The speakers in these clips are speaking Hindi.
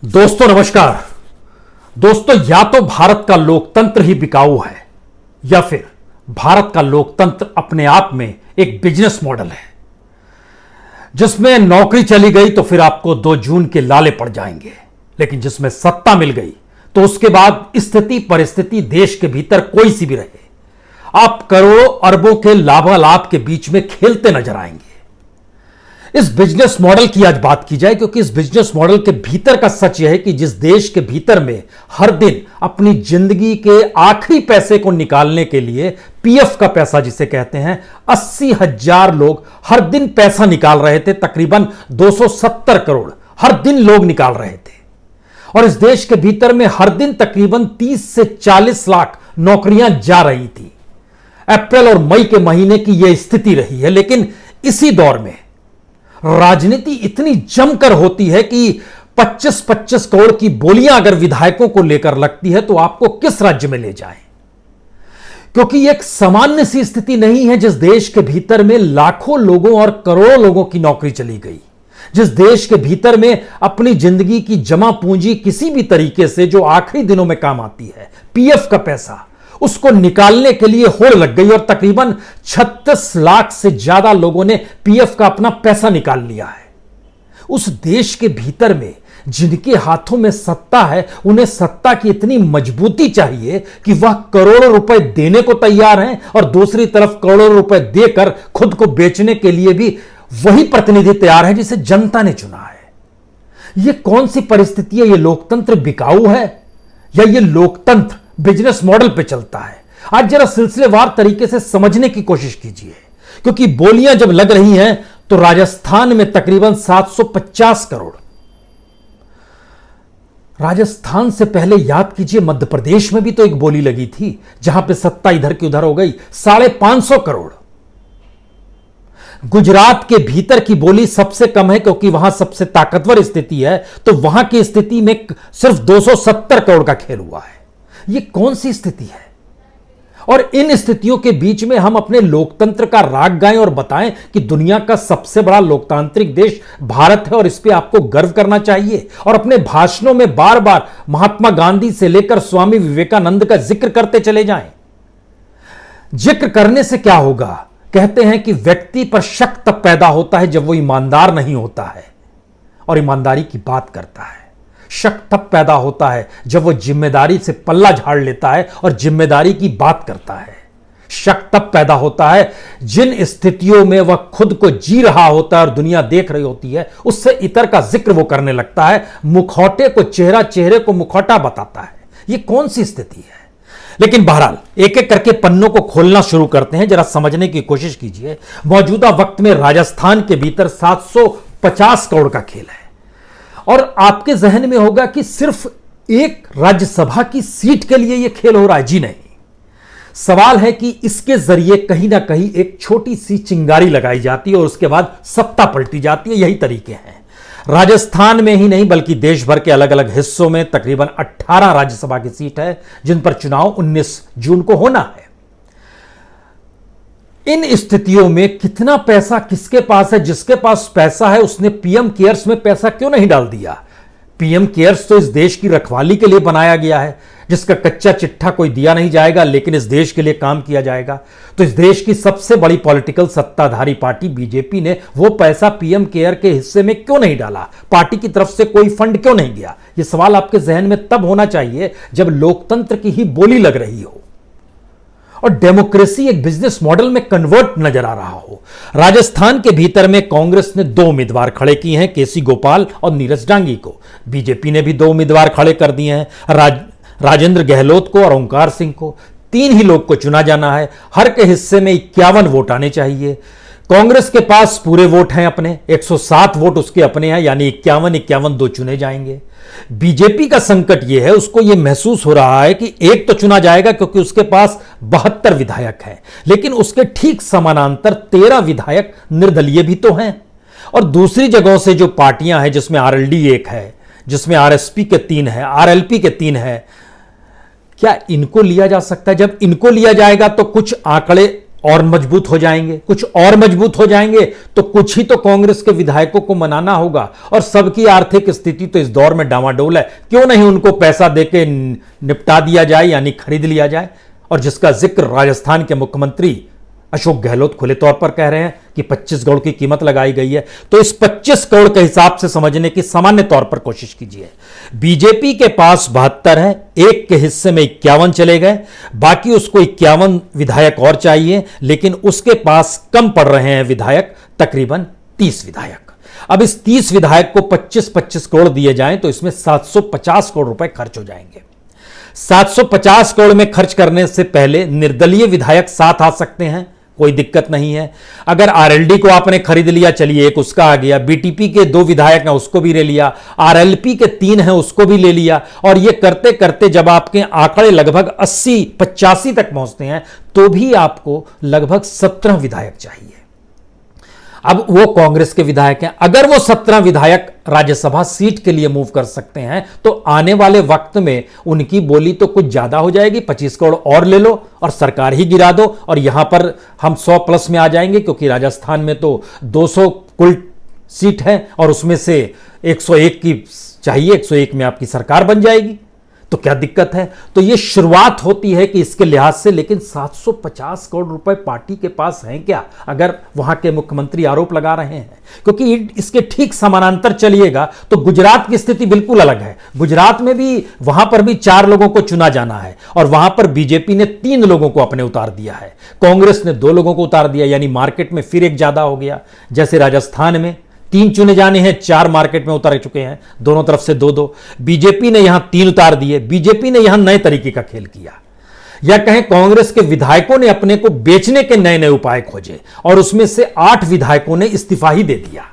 दोस्तों नमस्कार। दोस्तों, या तो भारत का लोकतंत्र ही बिकाऊ है या फिर भारत का लोकतंत्र अपने आप में एक बिजनेस मॉडल है जिसमें नौकरी चली गई तो फिर आपको 2 जून के लाले पड़ जाएंगे, लेकिन जिसमें सत्ता मिल गई तो उसके बाद स्थिति परिस्थिति देश के भीतर कोई सी भी रहे, आप करोड़ों अरबों के लाभालाभ के बीच में खेलते नजर आएंगे। इस बिजनेस मॉडल की आज बात की जाए, क्योंकि इस बिजनेस मॉडल के भीतर का सच यह है कि जिस देश के भीतर में हर दिन अपनी जिंदगी के आखिरी पैसे को निकालने के लिए पीएफ का पैसा जिसे कहते हैं, 80,000 लोग हर दिन पैसा निकाल रहे थे। तकरीबन 270 करोड़ हर दिन लोग निकाल रहे थे। और इस देश के भीतर में हर दिन तकरीबन 30 से 40 लाख नौकरियां जा रही थी। अप्रैल और मई के महीने की यह स्थिति रही है। लेकिन इसी दौर में राजनीति इतनी जमकर होती है कि 25-25 करोड़ की बोलियां अगर विधायकों को लेकर लगती है तो आपको किस राज्य में ले जाएं, क्योंकि एक सामान्य सी स्थिति नहीं है। जिस देश के भीतर में लाखों लोगों और करोड़ों लोगों की नौकरी चली गई, जिस देश के भीतर में अपनी जिंदगी की जमा पूंजी किसी भी तरीके से जो आखिरी दिनों में काम आती है, पीएफ का पैसा, उसको निकालने के लिए होड़ लग गई और तकरीबन 36 लाख से ज्यादा लोगों ने पीएफ का अपना पैसा निकाल लिया है। उस देश के भीतर में जिनके हाथों में सत्ता है, उन्हें सत्ता की इतनी मजबूती चाहिए कि वह करोड़ों रुपए देने को तैयार हैं और दूसरी तरफ करोड़ों रुपए देकर खुद को बेचने के लिए भी वही प्रतिनिधि तैयार है जिसे जनता ने चुना है। यह कौन सी परिस्थिति है? यह लोकतंत्र बिकाऊ है या यह लोकतंत्र बिजनेस मॉडल पे चलता है? आज जरा सिलसिलेवार तरीके से समझने की कोशिश कीजिए, क्योंकि बोलियां जब लग रही हैं तो राजस्थान में तकरीबन 750 करोड़, राजस्थान से पहले याद कीजिए मध्य प्रदेश में भी तो एक बोली लगी थी जहां पे सत्ता इधर की उधर हो गई, 550 करोड़। गुजरात के भीतर की बोली सबसे कम है क्योंकि वहां सबसे ताकतवर स्थिति है, तो वहां की स्थिति में सिर्फ 270 करोड़ का खेल हुआ है। यह कौन सी स्थिति है? और इन स्थितियों के बीच में हम अपने लोकतंत्र का राग गाएं और बताएं कि दुनिया का सबसे बड़ा लोकतांत्रिक देश भारत है और इस पे आपको गर्व करना चाहिए। और अपने भाषणों में बार बार महात्मा गांधी से लेकर स्वामी विवेकानंद का जिक्र करते चले जाएं। जिक्र करने से क्या होगा? कहते हैं कि व्यक्ति पर शक तब पैदा होता है जब वो ईमानदार नहीं होता है और ईमानदारी की बात करता है। शक तब पैदा होता है जब वो जिम्मेदारी से पल्ला झाड़ लेता है और जिम्मेदारी की बात करता है। शक तब पैदा होता है जिन स्थितियों में वह खुद को जी रहा होता है और दुनिया देख रही होती है, उससे इतर का जिक्र वो करने लगता है। मुखौटे को चेहरा, चेहरे को मुखौटा बताता है। ये कौन सी स्थिति है? लेकिन बहरहाल एक एक करके पन्नों को खोलना शुरू करते हैं। जरा समझने की कोशिश कीजिए। मौजूदा वक्त में राजस्थान के भीतर 750 करोड़ का खेल है और आपके जहन में होगा कि सिर्फ एक राज्यसभा की सीट के लिए यह खेल हो रहा है। जी नहीं, सवाल है कि इसके जरिए कहीं ना कहीं एक छोटी सी चिंगारी लगाई जाती है और उसके बाद सत्ता पलटी जाती है। यही तरीके हैं। राजस्थान में ही नहीं बल्कि देश भर के अलग अलग हिस्सों में तकरीबन 18 राज्यसभा की सीट है जिन पर चुनाव 19 जून को होना है। इन स्थितियों में कितना पैसा किसके पास है? जिसके पास पैसा है उसने पीएम केयर्स में पैसा क्यों नहीं डाल दिया? पीएम केयर्स तो इस देश की रखवाली के लिए बनाया गया है, जिसका कच्चा चिट्ठा कोई दिया नहीं जाएगा लेकिन इस देश के लिए काम किया जाएगा। तो इस देश की सबसे बड़ी पॉलिटिकल सत्ताधारी पार्टी बीजेपी ने वो पैसा पीएम केयर के हिस्से में क्यों नहीं डाला? पार्टी की तरफ से कोई फंड क्यों नहीं गया? यह सवाल आपके जहन में तब होना चाहिए जब लोकतंत्र की ही बोली लग रही हो और डेमोक्रेसी एक बिजनेस मॉडल में कन्वर्ट नजर आ रहा हो। राजस्थान के भीतर में कांग्रेस ने 2 उम्मीदवार खड़े किए हैं, केसी गोपाल और नीरज डांगी को। बीजेपी ने भी 2 उम्मीदवार खड़े कर दिए हैं, राजेंद्र गहलोत को और ओंकार सिंह को। 3 ही लोग को चुना जाना है। हर के हिस्से में 51 वोट आने चाहिए। कांग्रेस के पास पूरे वोट हैं अपने, 107 वोट उसके अपने हैं, यानी 51-51 2 चुने जाएंगे। बीजेपी का संकट यह है, उसको यह महसूस हो रहा है कि एक तो चुना जाएगा क्योंकि उसके पास 72 विधायक हैं, लेकिन उसके ठीक समानांतर 13 विधायक निर्दलीय भी तो हैं। और दूसरी जगहों से जो पार्टियां हैं, जिसमें आरएलडी 1 है, जिसमें आरएसपी के 3 है, आरएलपी के 3 है, क्या इनको लिया जा सकता है? जब इनको लिया जाएगा तो कुछ आंकड़े और मजबूत हो जाएंगे, कुछ और मजबूत हो जाएंगे, तो कुछ ही तो कांग्रेस के विधायकों को मनाना होगा। और सबकी आर्थिक स्थिति तो इस दौर में डामाडोल है, क्यों नहीं उनको पैसा देके निपटा दिया जाए, यानी खरीद लिया जाए। और जिसका जिक्र राजस्थान के मुख्यमंत्री अशोक गहलोत खुले तौर पर कह रहे हैं कि 25 करोड़ की कीमत लगाई गई है, तो इस 25 करोड़ के हिसाब से समझने की सामान्य तौर पर कोशिश कीजिए। बीजेपी के पास 72 है, एक के हिस्से में 51 चले गए, बाकी उसको 51 विधायक और चाहिए, लेकिन उसके पास कम पड़ रहे हैं विधायक, तकरीबन 30 विधायक। अब इस 30 विधायक को 25-25 करोड़ दिए जाएं तो इसमें 750 करोड़ रुपए खर्च हो जाएंगे। 750 करोड़ में खर्च करने से पहले निर्दलीय विधायक साथ आ सकते हैं, कोई दिक्कत नहीं है। अगर आरएलडी को आपने खरीद लिया, चलिए एक उसका आ गया, बीटीपी के 2 विधायक हैं उसको भी ले लिया, आरएलपी के 3 हैं उसको भी ले लिया, और ये करते करते जब आपके आंकड़े लगभग 80-85 तक पहुंचते हैं तो भी आपको लगभग 17 विधायक चाहिए। अब वो कांग्रेस के विधायक हैं, अगर वो 17 विधायक राज्यसभा सीट के लिए मूव कर सकते हैं तो आने वाले वक्त में उनकी बोली तो कुछ ज्यादा हो जाएगी। 25 करोड़ और ले लो और सरकार ही गिरा दो, और यहां पर हम 100 प्लस में आ जाएंगे, क्योंकि राजस्थान में तो 200 कुल सीट है और उसमें से 101 की चाहिए, 101 में आपकी सरकार बन जाएगी, तो क्या दिक्कत है। तो यह शुरुआत होती है कि इसके लिहाज से, लेकिन 750 करोड़ रुपए पार्टी के पास हैं क्या, अगर वहां के मुख्यमंत्री आरोप लगा रहे हैं। क्योंकि इसके ठीक समानांतर चलिएगा तो गुजरात की स्थिति बिल्कुल अलग है। गुजरात में भी, वहां पर भी 4 लोगों को चुना जाना है, और वहां पर बीजेपी ने 3 लोगों को अपने उतार दिया है, कांग्रेस ने 2 लोगों को उतार दिया, यानी मार्केट में फिर एक ज्यादा हो गया। जैसे राजस्थान में 3 चुने जाने हैं, 4 मार्केट में उतार चुके हैं, दोनों तरफ से 2-2। बीजेपी ने यहां 3 उतार दिए। बीजेपी ने यहां नए तरीके का खेल किया, या कहें कांग्रेस के विधायकों ने अपने को बेचने के नए नए उपाय खोजे, और उसमें से 8 विधायकों ने इस्तीफा ही दे दिया।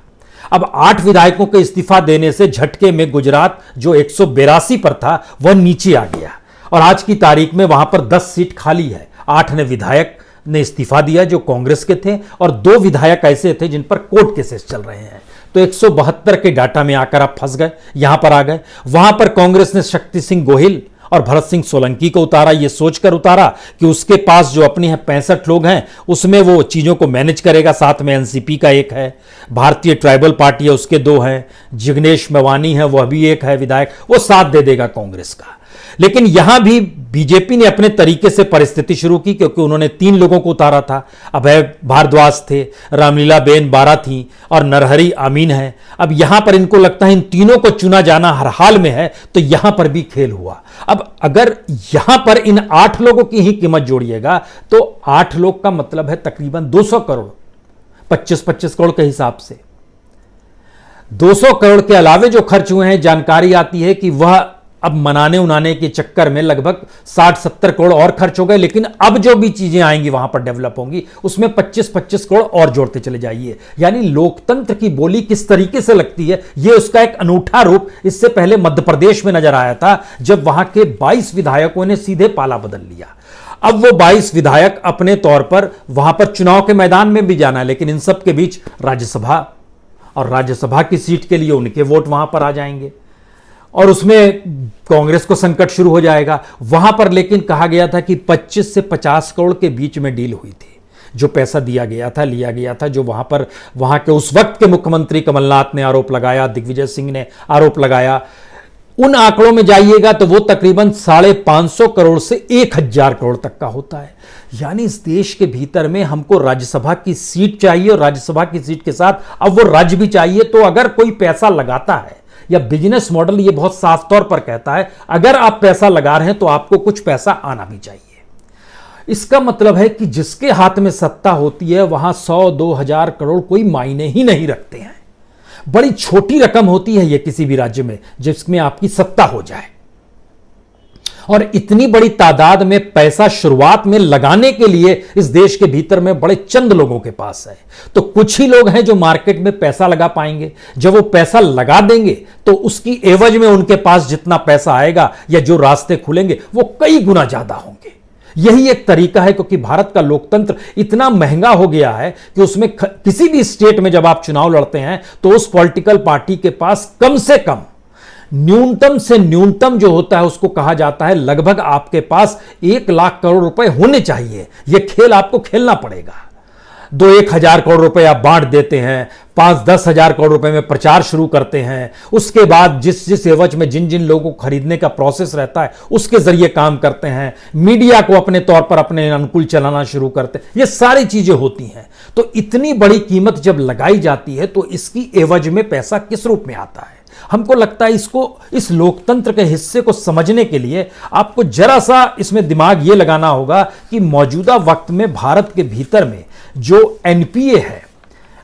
अब 8 विधायकों के इस्तीफा देने से झटके में गुजरात जो 182 पर था वह नीचे आ गया, और आज की तारीख में वहां पर 10 सीट खाली है। 8 ने विधायक ने इस्तीफा दिया जो कांग्रेस के थे, और 2 विधायक ऐसे थे जिन पर कोर्ट केसेस चल रहे हैं। तो 172 के डाटा में आकर आप फंस गए, यहां पर आ गए। वहां पर कांग्रेस ने शक्ति सिंह गोहिल और भरत सिंह सोलंकी को उतारा, यह सोचकर उतारा कि उसके पास जो अपनी है 65 लोग हैं, उसमें वो चीजों को मैनेज करेगा। साथ में एनसीपी का एक है, भारतीय ट्राइबल पार्टी है उसके 2 हैं, जिग्नेश मेवानी है वह भी एक है विधायक, वो साथ दे देगा कांग्रेस का। लेकिन यहां भी बीजेपी ने अपने तरीके से परिस्थिति शुरू की, क्योंकि उन्होंने 3 लोगों को उतारा था। अभय भारद्वाज थे, रामलीला बेन बारा थी, और नरहरी अमीन है। अब यहां पर इनको लगता है इन तीनों को चुना जाना हर हाल में है, तो यहां पर भी खेल हुआ। अब अगर यहां पर इन 8 लोगों की ही कीमत जोड़िएगा तो 8 लोग का मतलब है तकरीबन 200 करोड़, 25-25 करोड़ के हिसाब से। 200 करोड़ के अलावे जो खर्च हुए हैं, जानकारी आती है कि वह अब मनाने उनाने के चक्कर में लगभग 60-70 करोड़ और खर्च हो गए। लेकिन अब जो भी चीजें आएंगी वहां पर डेवलप होंगी, उसमें 25-25 करोड़ और जोड़ते चले जाइए। यानी लोकतंत्र की बोली किस तरीके से लगती है, यह उसका एक अनूठा रूप इससे पहले मध्य प्रदेश में नजर आया था, जब वहां के 22 विधायकों ने सीधे पाला बदल लिया। अब वो 22 विधायक अपने तौर पर वहां पर चुनाव के मैदान में भी जाना है, लेकिन इन सब के बीच राज्यसभा, और राज्यसभा की सीट के लिए उनके वोट वहां पर आ जाएंगे, और उसमें कांग्रेस को संकट शुरू हो जाएगा। वहां पर लेकिन कहा गया था कि 25 से 50 करोड़ के बीच में डील हुई थी, जो पैसा दिया गया था, लिया गया था, जो वहां के उस वक्त के मुख्यमंत्री कमलनाथ ने आरोप लगाया, दिग्विजय सिंह ने आरोप लगाया। उन आंकड़ों में जाइएगा तो वो तकरीबन 550 करोड़ से 1000 करोड़ तक का होता है। यानी इस देश के भीतर में हमको राज्यसभा की सीट चाहिए, और राज्यसभा की सीट के साथ अब वो राज्य भी चाहिए। तो अगर कोई पैसा लगाता है, या बिजनेस मॉडल ये बहुत साफ तौर पर कहता है, अगर आप पैसा लगा रहे हैं तो आपको कुछ पैसा आना भी चाहिए। इसका मतलब है कि जिसके हाथ में सत्ता होती है वहां 100-2000 करोड़ कोई मायने ही नहीं रखते हैं। बड़ी छोटी रकम होती है ये किसी भी राज्य में जिसमें आपकी सत्ता हो जाए, और इतनी बड़ी तादाद में पैसा शुरुआत में लगाने के लिए इस देश के भीतर में बड़े चंद लोगों के पास है। तो कुछ ही लोग हैं जो मार्केट में पैसा लगा पाएंगे। जब वो पैसा लगा देंगे तो उसकी एवज में उनके पास जितना पैसा आएगा या जो रास्ते खुलेंगे वो कई गुना ज्यादा होंगे। यही एक तरीका है, क्योंकि भारत का लोकतंत्र इतना महंगा हो गया है कि उसमें किसी भी स्टेट में जब आप चुनाव लड़ते हैं तो उस पॉलिटिकल पार्टी के पास कम से कम न्यूनतम से न्यूनतम जो होता है उसको कहा जाता है लगभग आपके पास 1 लाख करोड़ रुपए होने चाहिए। यह खेल आपको खेलना पड़ेगा। 1,000 करोड़ रुपए आप बांट देते हैं, 5-10 हजार करोड़ रुपए में प्रचार शुरू करते हैं, उसके बाद जिस जिस एवज में जिन जिन लोगों को खरीदने का प्रोसेस रहता है उसके जरिए काम करते हैं, मीडिया को अपने तौर पर अपने अनुकूल चलाना शुरू करते हैं, ये सारी चीजें होती हैं। तो इतनी बड़ी कीमत जब लगाई जाती है तो इसकी एवज में पैसा किस रूप में आता है? हमको लगता है इस लोकतंत्र के हिस्से को समझने के लिए आपको जरा सा इसमें दिमाग ये लगाना होगा कि मौजूदा वक्त में भारत के भीतर में जो एनपीए है,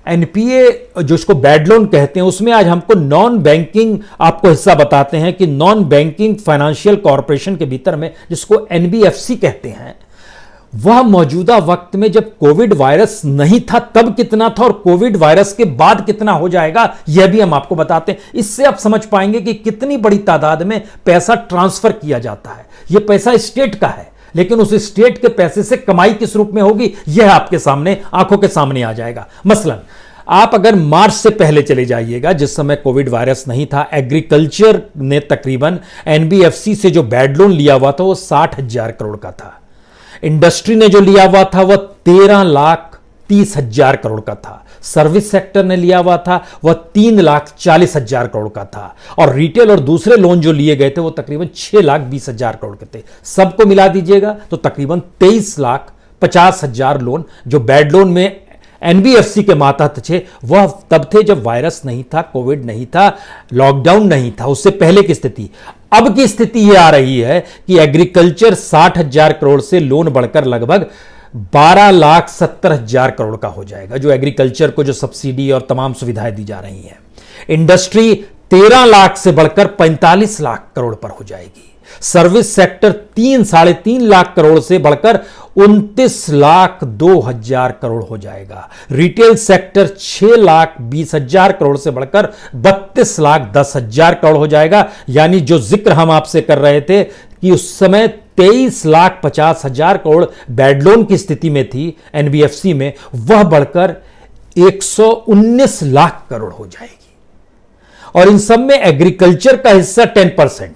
एनपीए जो इसको बैड लोन कहते हैं, उसमें आज हमको नॉन बैंकिंग आपको हिस्सा बताते हैं कि नॉन बैंकिंग फाइनेंशियल कॉर्पोरेशन के भीतर में जिसको एनबीएफसी कहते हैं, वह मौजूदा वक्त में जब कोविड वायरस नहीं था तब कितना था और कोविड वायरस के बाद कितना हो जाएगा यह भी हम आपको बताते हैं। इससे आप समझ पाएंगे कि कितनी बड़ी तादाद में पैसा ट्रांसफर किया जाता है। यह पैसा स्टेट का है, लेकिन उस स्टेट के पैसे से कमाई किस रूप में होगी यह आपके सामने आंखों के सामने आ जाएगा। मसलन आप अगर मार्च से पहले चले जाइएगा जिस समय कोविड वायरस नहीं था, एग्रीकल्चर ने तकरीबन एनबीएफसी से जो बैड लोन लिया हुआ था वो 60,000 करोड़ का था। इंडस्ट्री ने जो लिया हुआ था वह 13,30,000 करोड़ का था। सर्विस सेक्टर ने लिया हुआ था वह 3,40,000 करोड़ का था। और रिटेल और दूसरे लोन जो लिए गए थे वो तकरीबन 6,20,000 करोड़ के थे। सबको मिला दीजिएगा तो तकरीबन 23,50,000 लोन जो बैड लोन में एनबीएफसी के मातहत थे वह तब थे जब वायरस नहीं था, कोविड नहीं था, लॉकडाउन नहीं था, उससे पहले की स्थिति। अब की स्थिति यह आ रही है कि एग्रीकल्चर 60,000 करोड़ से लोन बढ़कर लगभग 12,70,000 करोड़ का हो जाएगा, जो एग्रीकल्चर को जो सब्सिडी और तमाम सुविधाएं दी जा रही हैं। इंडस्ट्री 13 लाख से बढ़कर 45 लाख करोड़ पर हो जाएगी। सर्विस सेक्टर 3-3.5 लाख करोड़ से बढ़कर 29,02,000 करोड़ हो जाएगा। रिटेल सेक्टर 6,20,000 करोड़ से बढ़कर 32,10,000 करोड़ हो जाएगा। यानी जो जिक्र हम आपसे कर रहे थे कि उस समय 23,50,000 करोड़ बैड लोन की स्थिति में थी एनबीएफसी में, वह बढ़कर 119 लाख करोड़ हो जाएगी। और इन सब में एग्रीकल्चर का हिस्सा 10%,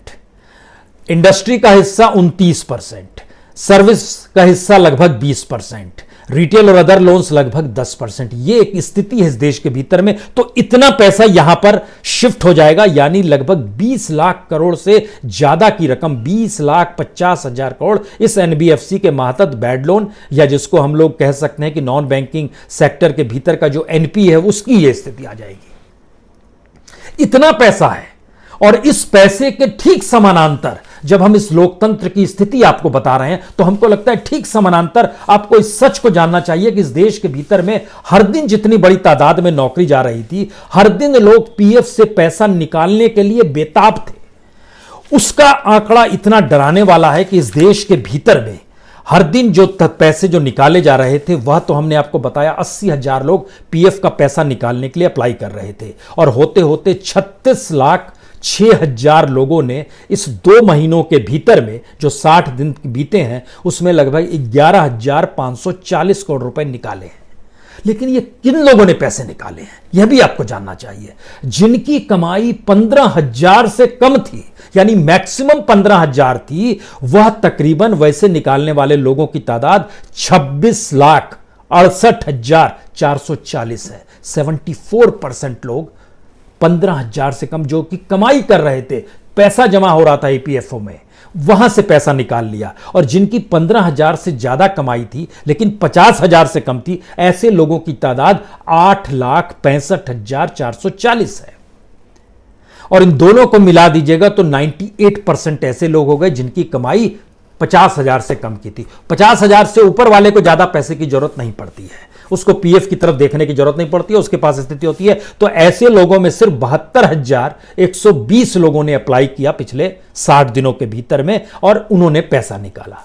इंडस्ट्री का हिस्सा 29%, सर्विस का हिस्सा लगभग 20%, रिटेल और अदर लोन्स लगभग 10%। ये एक स्थिति है इस देश के भीतर में। तो इतना पैसा यहां पर शिफ्ट हो जाएगा, यानी लगभग 20 लाख करोड़ से ज्यादा की रकम, 20,50,000 करोड़ इस एनबीएफसी के मातहत बैड लोन या जिसको हम लोग कह सकते हैं कि नॉन बैंकिंग सेक्टर के भीतर का जो एनपी है उसकी यह स्थिति आ जाएगी। इतना पैसा है और इस पैसे के ठीक समानांतर जब हम इस लोकतंत्र की स्थिति आपको बता रहे हैं तो हमको लगता है ठीक समानांतर आपको इस सच को जानना चाहिए कि इस देश के भीतर में हर दिन जितनी बड़ी तादाद में नौकरी जा रही थी, हर दिन लोग पीएफ से पैसा निकालने के लिए बेताब थे, उसका आंकड़ा इतना डराने वाला है कि इस देश के भीतर में हर दिन जो पैसे जो निकाले जा रहे थे वह तो हमने आपको बताया 80,000 लोग पीएफ का पैसा निकालने के लिए अप्लाई कर रहे थे और होते होते 36,06,000 लोगों ने इस 2 महीनों के भीतर में जो 60 दिन बीते हैं उसमें लगभग 11,540 करोड़ रुपए निकाले हैं। लेकिन ये किन लोगों ने पैसे निकाले हैं यह भी आपको जानना चाहिए। जिनकी कमाई 15,000 से कम थी, यानी मैक्सिमम 15,000 थी, वह तकरीबन वैसे निकालने वाले लोगों की तादाद 26,68,440 है। 74% लोग 15,000 से कम जो कि कमाई कर रहे थे, पैसा जमा हो रहा था ईपीएफओ में, वहां से पैसा निकाल लिया। और जिनकी 15,000 से ज्यादा कमाई थी लेकिन 50,000 से कम थी, ऐसे लोगों की तादाद 8,65,440 है। और इन दोनों को मिला दीजिएगा तो 98% ऐसे लोग हो गए जिनकी कमाई 50,000 से कम की थी। 50,000 से ऊपर वाले को ज्यादा पैसे की जरूरत नहीं पड़ती है, उसको पीएफ की तरफ देखने की जरूरत नहीं पड़ती है, उसके पास स्थिति होती है। तो ऐसे लोगों में सिर्फ 72,120 लोगों ने अप्लाई किया पिछले 60 दिनों के भीतर में और उन्होंने पैसा निकाला।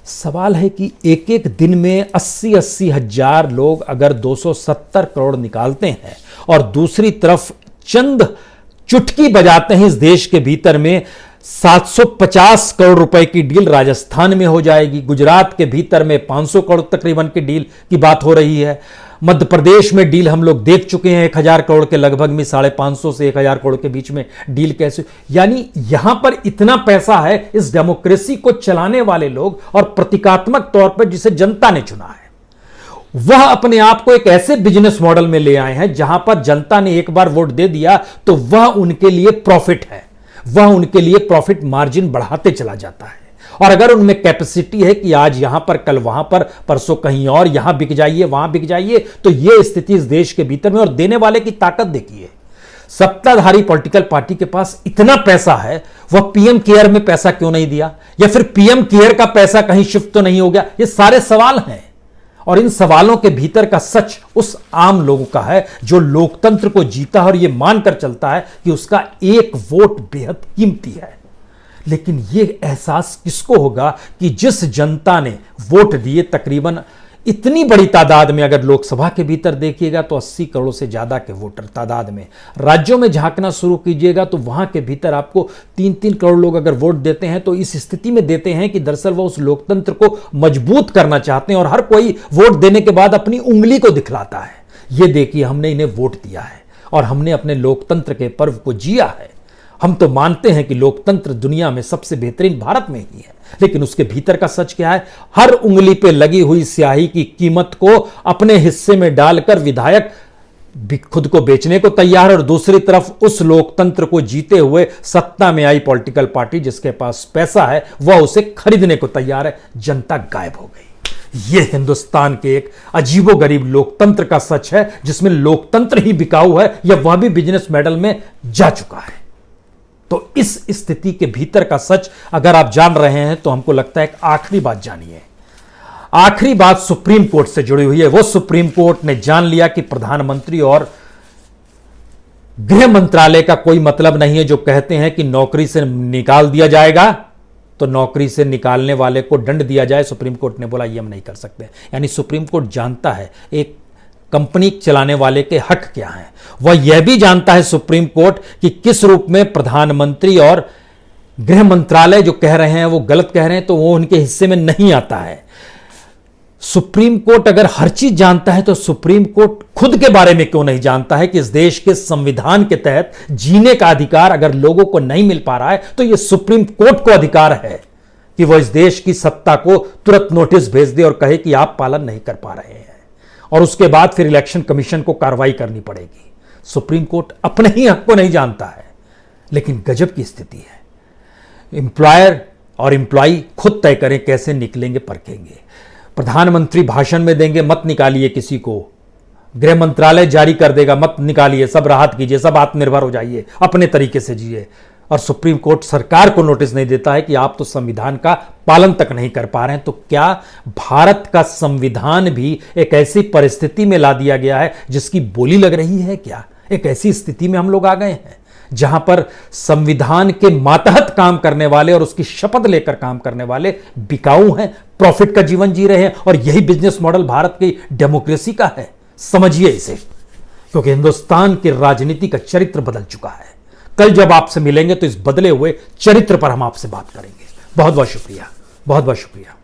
सवाल है कि एक एक दिन में 80-80 हजार लोग अगर 270 करोड़ निकालते हैं और दूसरी तरफ चंद चुटकी बजाते हैं इस देश के भीतर में 750 करोड़ रुपए की डील राजस्थान में हो जाएगी, गुजरात के भीतर में 500 करोड़ तकरीबन की डील की बात हो रही है, मध्य प्रदेश में डील हम लोग देख चुके हैं 1000 करोड़ के लगभग में, 550 से 1000 करोड़ के बीच में डील कैसे, यानी यहां पर इतना पैसा है। इस डेमोक्रेसी को चलाने वाले लोग और प्रतीकात्मक तौर पर जिसे जनता ने चुना है, वह अपने आप को एक ऐसे बिजनेस मॉडल में ले आए हैं जहां पर जनता ने एक बार वोट दे दिया तो वह उनके लिए प्रॉफिट है, वह उनके लिए प्रॉफिट मार्जिन बढ़ाते चला जाता है। और अगर उनमें कैपेसिटी है कि आज यहां पर, कल वहां पर, परसों कहीं और, यहां बिक जाइए, वहां बिक जाइए, तो यह स्थिति इस देश के भीतर में, और देने वाले की ताकत देखिए। सत्ताधारी पॉलिटिकल पार्टी के पास इतना पैसा है, वह पीएम केयर में पैसा क्यों नहीं दिया, या फिर पीएम केयर का पैसा कहीं शिफ्ट तो नहीं हो गया? ये सारे सवाल हैं, और इन सवालों के भीतर का सच उस आम लोगों का है जो लोकतंत्र को जीता है और यह मानकर चलता है कि उसका एक वोट बेहद कीमती है। लेकिन यह एहसास किसको होगा कि जिस जनता ने वोट दिए, तकरीबन इतनी बड़ी तादाद में, अगर लोकसभा के भीतर देखिएगा तो 80 करोड़ से ज्यादा के वोटर तादाद में, राज्यों में झांकना शुरू कीजिएगा तो वहां के भीतर आपको 3-3 करोड़ लोग अगर वोट देते हैं तो इस स्थिति में देते हैं कि दरअसल वो उस लोकतंत्र को मजबूत करना चाहते हैं, और हर कोई वोट देने के बाद अपनी उंगली को दिखलाता है, ये देखिए हमने इन्हें वोट दिया है और हमने अपने लोकतंत्र के पर्व को जिया है। हम तो मानते हैं कि लोकतंत्र दुनिया में सबसे बेहतरीन भारत में ही है, लेकिन उसके भीतर का सच क्या है? हर उंगली पे लगी हुई स्याही की कीमत को अपने हिस्से में डालकर विधायक भी खुद को बेचने को तैयार है, और दूसरी तरफ उस लोकतंत्र को जीते हुए सत्ता में आई पॉलिटिकल पार्टी जिसके पास पैसा है वह उसे खरीदने को तैयार है। जनता गायब हो गई। यह हिंदुस्तान के एक अजीबोगरीब लोकतंत्र का सच है, जिसमें लोकतंत्र ही बिकाऊ है, या वह भी बिजनेस मॉडल में जा चुका है। तो इस स्थिति के भीतर का सच अगर आप जान रहे हैं तो हमको लगता है एक आखिरी बात जानिए। आखिरी बात सुप्रीम कोर्ट से जुड़ी हुई है। वो सुप्रीम कोर्ट ने जान लिया कि प्रधानमंत्री और गृह मंत्रालय का कोई मतलब नहीं है। जो कहते हैं कि नौकरी से निकाल दिया जाएगा तो नौकरी से निकालने वाले को दंड दिया जाए, सुप्रीम कोर्ट ने बोला ये हम नहीं कर सकते। यानी सुप्रीम कोर्ट जानता है एक कंपनी चलाने वाले के हक क्या हैं। वह यह भी जानता है सुप्रीम कोर्ट कि किस रूप में प्रधानमंत्री और गृह मंत्रालय जो कह रहे हैं वो गलत कह रहे हैं, तो वो उनके हिस्से में नहीं आता है। सुप्रीम कोर्ट अगर हर चीज जानता है तो सुप्रीम कोर्ट खुद के बारे में क्यों नहीं जानता है कि इस देश के संविधान के तहत जीने का अधिकार अगर लोगों को नहीं मिल पा रहा है तो यह सुप्रीम कोर्ट को अधिकार है कि वह इस देश की सत्ता को तुरंत नोटिस भेज दे और कहे कि आप पालन नहीं कर पा रहे हैं, और उसके बाद फिर इलेक्शन कमीशन को कार्रवाई करनी पड़ेगी। सुप्रीम कोर्ट अपने ही हक को नहीं जानता है। लेकिन गजब की स्थिति है। एम्प्लॉयर और एम्प्लॉई खुद तय करें कैसे निकलेंगे, परखेंगे। प्रधानमंत्री भाषण में देंगे मत निकालिए किसी को, गृह मंत्रालय जारी कर देगा मत निकालिए, सब राहत कीजिए, सब आत्मनिर्भर हो जाइए, अपने तरीके से जिए। और सुप्रीम कोर्ट सरकार को नोटिस नहीं देता है कि आप तो संविधान का पालन तक नहीं कर पा रहे हैं। तो क्या भारत का संविधान भी एक ऐसी परिस्थिति में ला दिया गया है जिसकी बोली लग रही है? क्या एक ऐसी स्थिति में हम लोग आ गए हैं जहां पर संविधान के मातहत काम करने वाले और उसकी शपथ लेकर काम करने वाले बिकाऊ हैं, प्रॉफिट का जीवन जी रहे हैं, और यही बिजनेस मॉडल भारत की डेमोक्रेसी का है। समझिए इसे, क्योंकि हिंदुस्तान की राजनीति का चरित्र बदल चुका है। कल जब आपसे मिलेंगे तो इस बदले हुए चरित्र पर हम आपसे बात करेंगे। बहुत बहुत शुक्रिया, बहुत बहुत शुक्रिया।